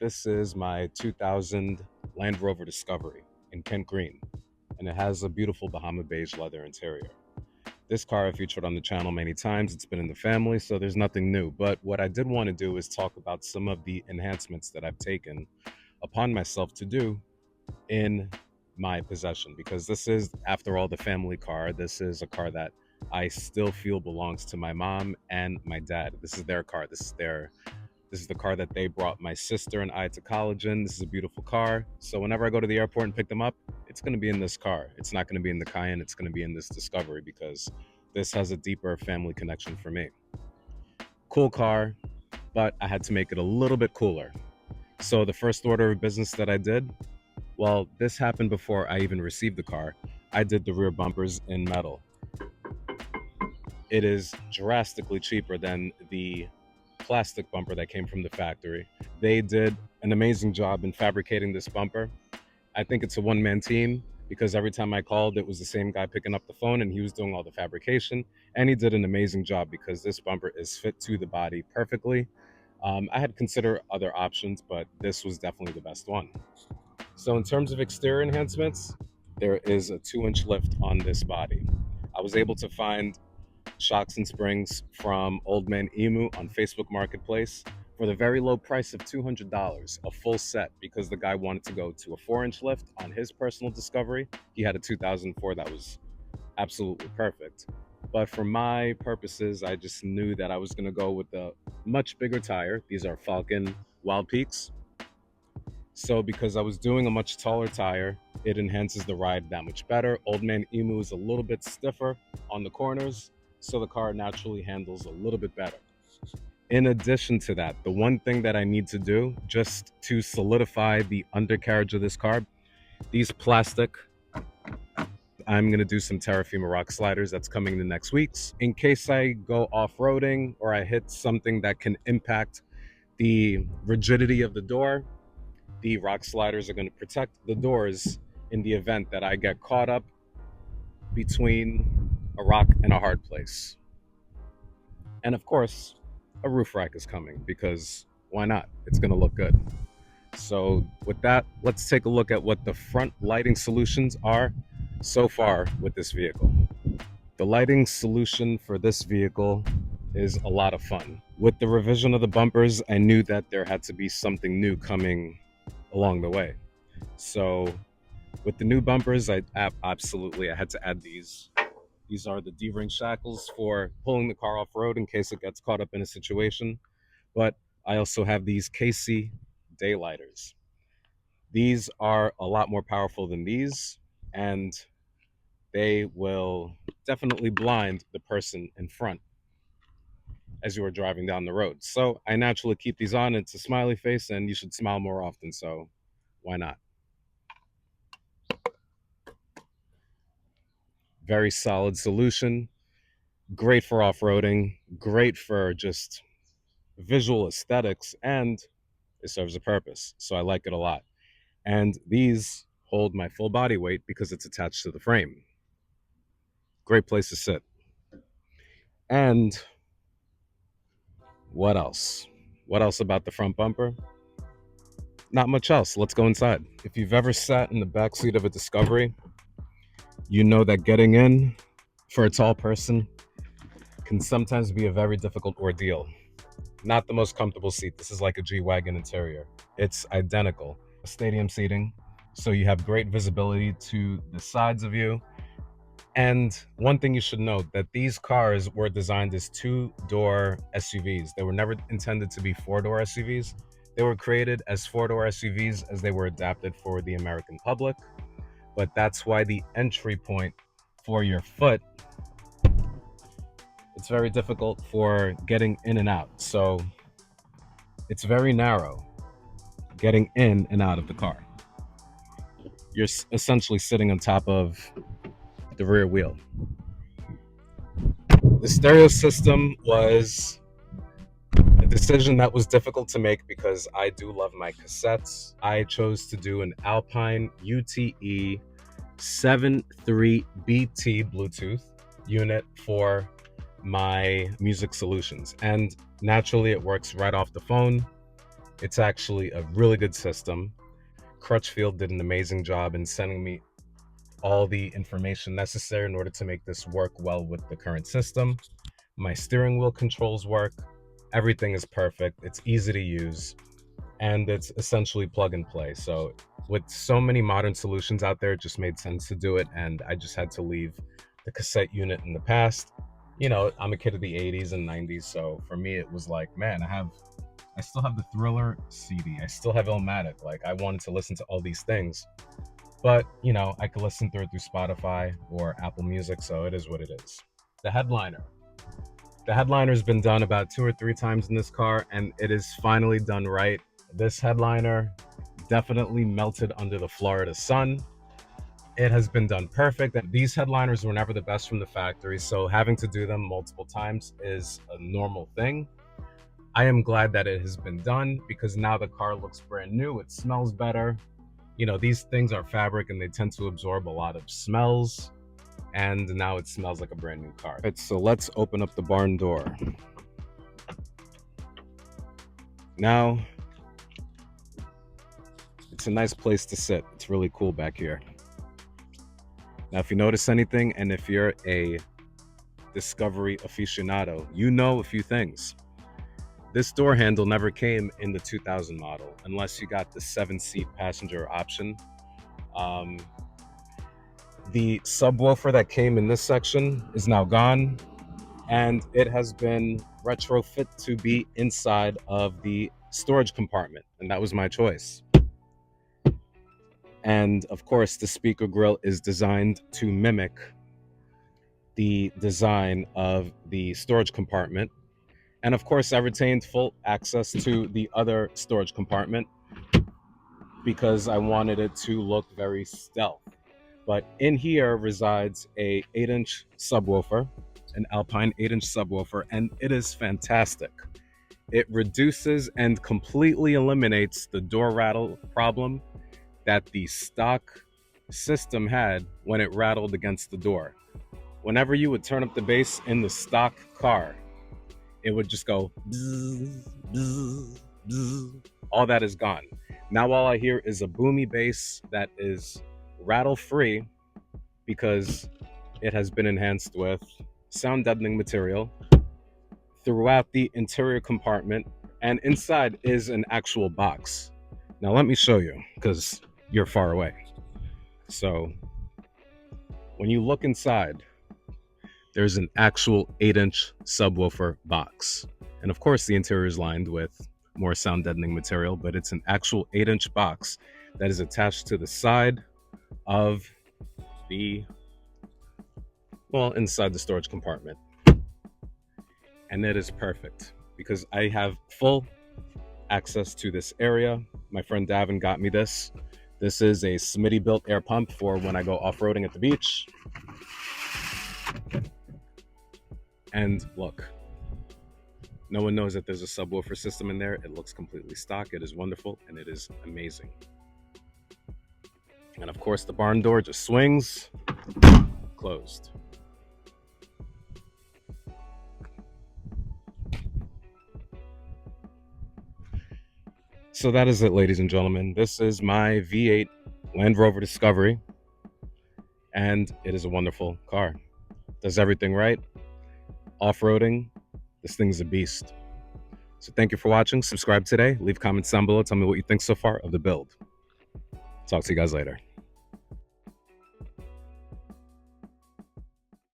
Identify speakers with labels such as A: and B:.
A: This is my 2000 Land Rover Discovery in Kent Green, and it has a beautiful Bahama beige leather interior. This car I featured on the channel many times. It's been in the family, so there's nothing new. But what I did want to do is talk about some of the enhancements that I've taken upon myself to do in my possession, because this is, after all, the family car. This is a car that I still feel belongs to my mom and my dad. This is their car. This is the car that they brought my sister and I to college in. This is a beautiful car. So whenever I go to the airport and pick them up, it's going to be in this car. It's not going to be in the Cayenne. It's going to be in this Discovery, because this has a deeper family connection for me. Cool car, but I had to make it a little bit cooler. So the first order of business that I did, well, this happened before I even received the car. I did the rear bumpers in metal. It is drastically cheaper than the plastic bumper that came from the factory. They did an amazing job in fabricating this bumper. I think it's a one-man team, because every time I called, it was the same guy picking up the phone and he was doing all the fabrication. And he did an amazing job, because this bumper is fit to the body perfectly. I had considered other options, but this was definitely the best one. So in terms of exterior enhancements, there is a 2-inch lift on this body. I was able to find shocks and springs from Old Man Emu on Facebook Marketplace for the very low price of $200, a full set, because the guy wanted to go to a 4-inch lift on his personal Discovery. He had a 2004 that was absolutely perfect. But for my purposes, I just knew that I was going to go with a much bigger tire. These are Falcon Wild Peaks. So because I was doing a much taller tire, it enhances the ride that much better. Old Man Emu is a little bit stiffer on the corners, so the car naturally handles a little bit better. In addition to that, the one thing that I need to do just to solidify the undercarriage of this car, these plastic, I'm going to do some Terrafima rock sliders. That's coming in the next weeks. In case I go off-roading or I hit something that can impact the rigidity of the door, the rock sliders are going to protect the doors in the event that I get caught up between a rock and a hard place. And of course, a roof rack is coming, because why not? It's going to look good. So with that, let's take a look at what the front lighting solutions are so far with this vehicle. The lighting solution for this vehicle is a lot of fun. With the revision of the bumpers, I knew that there had to be something new coming along the way. So with the new bumpers, I absolutely had to add these. These are the D-ring shackles for pulling the car off-road in case it gets caught up in a situation. But I also have these KC daylighters. These are a lot more powerful than these, and they will definitely blind the person in front as you are driving down the road. So I naturally keep these on. It's a smiley face, and you should smile more often, so why not? Very solid solution. Great for off-roading, great for just visual aesthetics, and it serves a purpose. So I like it a lot. And these hold my full body weight because it's attached to the frame. Great place to sit. And what else? What else about the front bumper? Not much else. Let's go inside. If you've ever sat in the back seat of a Discovery, you know that getting in for a tall person can sometimes be a very difficult ordeal. Not the most comfortable seat. This is like a G-Wagon interior. It's identical. Stadium seating, so you have great visibility to the sides of you. And one thing you should note, that these cars were designed as 2-door SUVs. They were never intended to be 4-door SUVs. They were created as 4-door SUVs as they were adapted for the American public. But that's why the entry point for your foot, it's very difficult for getting in and out. So it's very narrow getting in and out of the car. You're essentially sitting on top of the rear wheel. The stereo system was a decision that was difficult to make, because I do love my cassettes. I chose to do an Alpine UTE 73BT Bluetooth unit for my music solutions. And naturally, it works right off the phone. It's actually a really good system. Crutchfield did an amazing job in sending me all the information necessary in order to make this work well with the current system. My steering wheel controls work. Everything is perfect. It's easy to use, and it's essentially plug and play. So with so many modern solutions out there, it just made sense to do it, and I just had to leave the cassette unit in the past. You know, I'm a kid of the 80s and 90s, so for me it was like, man, I still have the Thriller CD. I still have Illmatic. Like, I wanted to listen to all these things, but you know, I could listen through it through Spotify or Apple Music, so it is what it is. The headliner. The headliner's been done about 2 or 3 times in this car, and it is finally done right. This headliner definitely melted under the Florida sun. It has been done perfect. These headliners were never the best from the factory, so having to do them multiple times is a normal thing. I am glad that it has been done because now the car looks brand new. It smells better. You know, these things are fabric and they tend to absorb a lot of smells. And now it smells like a brand new car. Right, so let's open up the barn door. Now, it's a nice place to sit. It's really cool back here. Now, if you notice anything, and if you're a Discovery aficionado, you know a few things. This door handle never came in the 2000 model, unless you got the 7-seat passenger option. The subwoofer that came in this section is now gone, and it has been retrofit to be inside of the storage compartment, and that was my choice. And of course, the speaker grill is designed to mimic the design of the storage compartment. And of course, I retained full access to the other storage compartment because I wanted it to look very stealth. But in here resides a 8-inch subwoofer, an Alpine 8-inch subwoofer, and it is fantastic. It reduces and completely eliminates the door rattle problem that the stock system had when it rattled against the door. Whenever you would turn up the bass in the stock car, it would just go bzz, bzz, bzz. All that is gone. Now all I hear is a boomy bass that is rattle free because it has been enhanced with sound deadening material throughout the interior compartment, and inside is an actual box. Now let me show you because you're far away. So when you look inside, there's an actual 8-inch subwoofer box. And of course the interior is lined with more sound deadening material, but it's an actual 8-inch box that is attached to the side of the, well, inside the storage compartment. And it is perfect because I have full access to this area. My friend Davin got me this. This is a Smitty built air pump for when I go off-roading at the beach. And look, no one knows that there's a subwoofer system in there. It looks completely stock. It is wonderful and it is amazing. And of course the barn door just swings closed. So that is it, ladies and gentlemen. This is my V8 Land Rover Discovery, and it is a wonderful car. Does everything right. Off-roading, this thing's a beast. So thank you for watching. Subscribe today. Leave comments down below. Tell me what you think so far of the build. Talk to you guys later.